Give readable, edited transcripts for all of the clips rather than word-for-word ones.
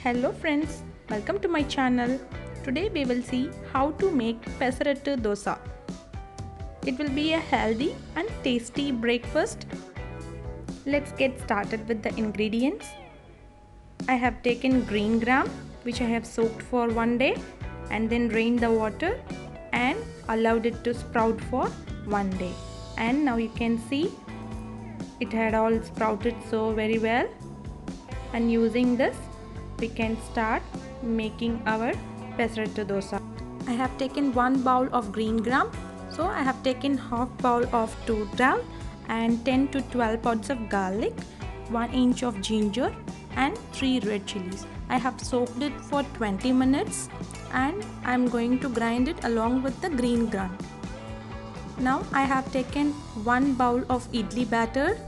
Hello friends, welcome to my channel. Today we will see how to make Pesarattu Dosa. It will be a healthy and tasty breakfast. Let's get started with the ingredients. I have taken green gram which I have soaked for 1 day and then drained the water and allowed it to sprout for 1 day. And now you can see it had all sprouted so very well. And using this we can start making our Pesarattu Dosa. I have taken 1 bowl of green gram, so I have taken half bowl of Toor Dal and 10 to 12 pods of garlic, 1 inch of ginger and 3 red chillies. I have soaked it for 20 minutes and I am going to grind it along with the green gram. Now I have taken 1 bowl of idli batter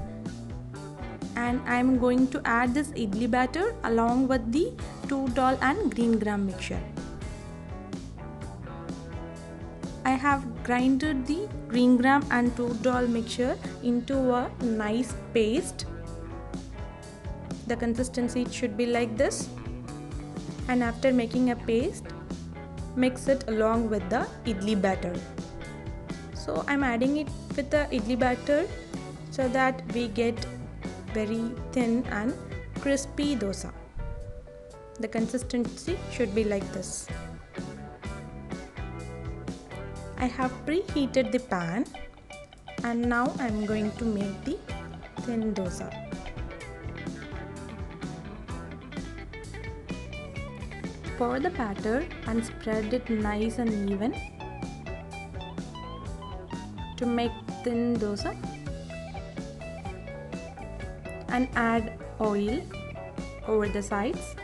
and I am going to add this idli batter along with the Toor Dal and green gram mixture. I have grinded the green gram and Toor Dal mixture into a nice paste. The consistency should be like this. And after making a paste, mix it along with the idli batter. So I am adding it with the idli batter so that we get very thin and crispy dosa. The consistency should be like this. I have preheated the pan and now I am going to make the thin dosa. Pour the batter and spread it nice and even to make thin dosa. And add oil over the sides.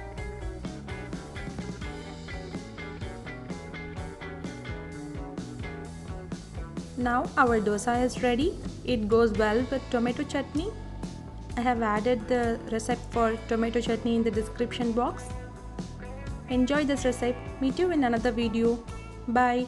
Now our dosa is ready. It goes well with tomato chutney. I have added the recipe for tomato chutney in the description box. Enjoy this recipe. Meet you in another video. Bye.